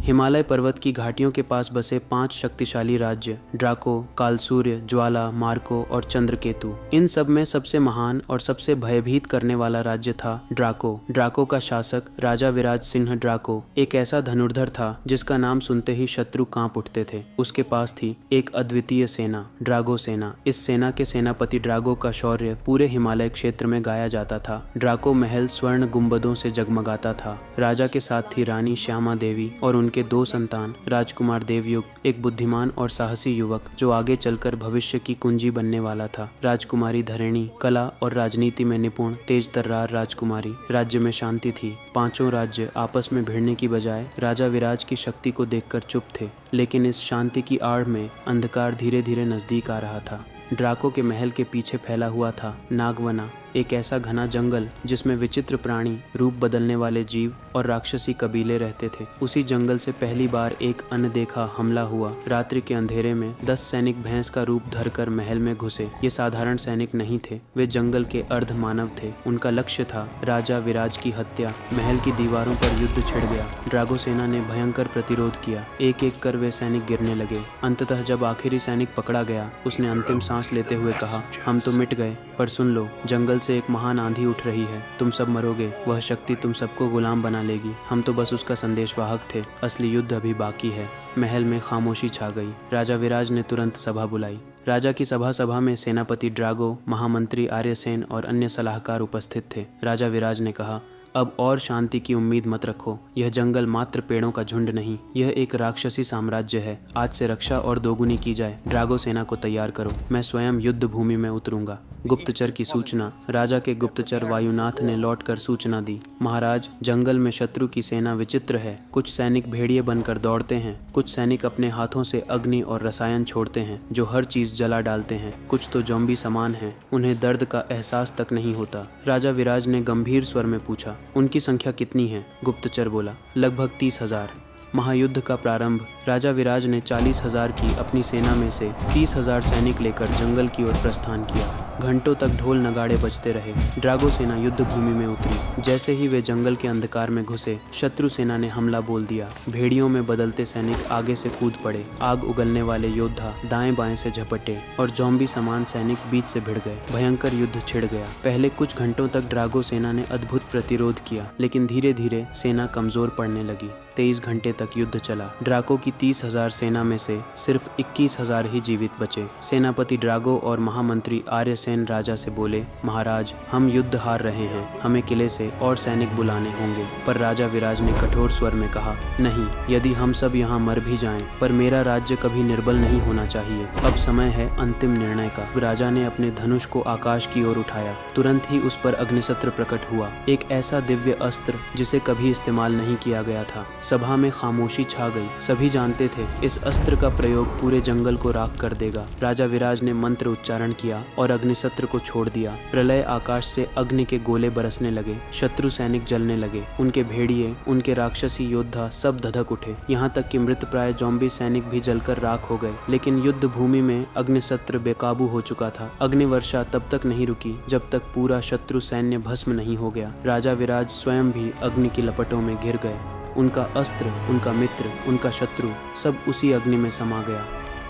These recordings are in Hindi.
हिमालय पर्वत की घाटियों के पास बसे 5 शक्तिशाली राज्य ड्राको, कालसूर्य, ज्वाला, मार्को और चंद्रकेतु। इन सब में सबसे महान और सबसे भयभीत करने वाला राज्य था ड्राको। ड्राको का शासक राजा विराज सिंह ड्राको एक ऐसा धनुर्धर था जिसका नाम सुनते ही शत्रु कांप उठते थे। उसके पास थी एक अद्वितीय सेना, ड्रागो सेना। इस सेना के सेनापति ड्रागो का शौर्य पूरे हिमालय क्षेत्र में गाया जाता था। ड्राको महल स्वर्ण गुंबदों से जगमगाता था। राजा के साथ थी रानी श्यामा देवी और उनके 2 संतान राजकुमार देवयुग, एक बुद्धिमान और साहसी युवक जो आगे चलकर भविष्य की कुंजी बनने वाला था। राजकुमारी धरणि कला और राजनीति में निपुण तेज तर्रार राजकुमारी। राज्य में शांति थी। 5 राज्य आपस में भिड़ने की बजाय राजा विराज की शक्ति को देखकर चुप थे, लेकिन इस शांति की आड़ में अंधकार धीरे धीरे नजदीक आ रहा था। ड्राको के महल के पीछे फैला हुआ था नागवना, एक ऐसा घना जंगल जिसमें विचित्र प्राणी, रूप बदलने वाले जीव और राक्षसी कबीले रहते थे। उसी जंगल से पहली बार एक अनदेखा हमला हुआ। रात्रि के अंधेरे में 10 सैनिक भैंस का रूप धरकर महल में घुसे। ये साधारण सैनिक नहीं थे, वे जंगल के अर्ध मानव थे। उनका लक्ष्य था राजा विराज की हत्या। महल की दीवारों पर युद्ध छिड़ गया। ड्रागो सेना ने भयंकर प्रतिरोध किया। एक एक कर वे सैनिक गिरने लगे। अंततः जब आखिरी सैनिक पकड़ा गया, उसने अंतिम सांस लेते हुए कहा, हम तो मिट गए, पर सुन लो, जंगल से एक महान आंधी उठ रही है। तुम सब मरोगे। वह शक्ति तुम सबको गुलाम बना लेगी। हम तो बस उसका संदेशवाहक थे। असली युद्ध अभी बाकी है। महल में खामोशी छा गई। राजा विराज ने तुरंत सभा बुलाई। राजा की सभा में सेनापति ड्रागो, महामंत्री आर्यसेन और अन्य सलाहकार उपस्थित थे। राजा विराज ने कहा, अब और शांति की उम्मीद मत रखो। यह जंगल मात्र पेड़ों का झुंड नहीं, यह एक राक्षसी साम्राज्य है। आज से रक्षा और दोगुनी की जाए। ड्रागो सेना को तैयार करो। मैं स्वयं युद्ध भूमि में उतरूंगा। गुप्तचर की सूचना। राजा के गुप्तचर वायुनाथ ने लौटकर सूचना दी, महाराज, जंगल में शत्रु की सेना विचित्र है। कुछ सैनिक भेड़िए बनकर दौड़ते हैं। कुछ सैनिक अपने हाथों से अग्नि और रसायन छोड़ते हैं जो हर चीज जला डालते हैं। कुछ तो ज़ॉम्बी समान हैं। उन्हें दर्द का एहसास तक नहीं होता। राजा विराज ने गंभीर स्वर में पूछा, उनकी संख्या कितनी है? गुप्तचर बोला, लगभग 30,000। महायुद्ध का प्रारंभ। राजा विराज ने 40,000 की अपनी सेना में से 30,000 सैनिक लेकर जंगल की ओर प्रस्थान किया। घंटों तक ढोल नगाड़े बजते रहे। ड्रागो सेना युद्ध भूमि में उतरी। जैसे ही वे जंगल के अंधकार में घुसे, शत्रु सेना ने हमला बोल दिया। भेड़ियों में बदलते सैनिक आगे से कूद पड़े। आग उगलने वाले योद्धा दाएं बाएं से झपटे और ज़ॉम्बी समान सैनिक बीच से भिड़ गए। भयंकर युद्ध छिड़ गया। पहले कुछ घंटों तक ड्रागो सेना ने अद्भुत प्रतिरोध किया, लेकिन धीरे धीरे सेना कमजोर पड़ने लगी। 23 घंटे तक युद्ध चला। ड्राको की 30,000 सेना में से सिर्फ 21,000 ही जीवित बचे। सेनापति ड्रागो और महामंत्री आर्यसेन राजा से बोले, महाराज, हम युद्ध हार रहे हैं। हमें किले से और सैनिक बुलाने होंगे। पर राजा विराज ने कठोर स्वर में कहा, नहीं, यदि हम सब यहाँ मर भी जाएं, पर मेरा राज्य कभी निर्बल नहीं होना चाहिए। अब समय है अंतिम निर्णय का। राजा ने अपने धनुष को आकाश की ओर उठाया। तुरंत ही उस पर अग्निशस्त्र प्रकट हुआ, एक ऐसा दिव्य अस्त्र जिसे कभी इस्तेमाल नहीं किया गया था। सभा में खामोशी छा गई। सभी जानते थे इस अस्त्र का प्रयोग पूरे जंगल को राख कर देगा। राजा विराज ने मंत्र उच्चारण किया और अग्निशस्त्र को छोड़ दिया। प्रलय आकाश से अग्नि के गोले बरसने लगे। शत्रु सैनिक जलने लगे। उनके भेड़िए, उनके राक्षसी योद्धा सब धधक उठे। यहाँ तक कि मृतप्राय ज़ॉम्बी सैनिक भी जलकर राख हो गए। लेकिन युद्ध भूमि में अग्निशस्त्र बेकाबू हो चुका था। अग्निवर्षा तब तक नहीं रुकी जब तक पूरा शत्रु सैन्य भस्म नहीं हो गया। राजा विराज स्वयं भी अग्नि की लपटों में घिर गए। उनका अस्त्र, उनका मित्र, उनका शत्रु सब उसी अग्नि में समा गया।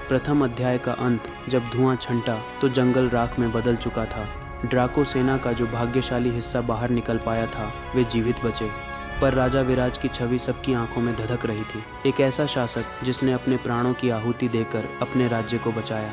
प्रथम अध्याय का अंत। जब धुआं छंटा तो जंगल राख में बदल चुका था। ड्राको सेना का जो भाग्यशाली हिस्सा बाहर निकल पाया था, वे जीवित बचे। पर राजा विराज की छवि सबकी आंखों में धधक रही थी। एक ऐसा शासक जिसने अपने प्राणों की आहुति देकर अपने राज्य को बचाया।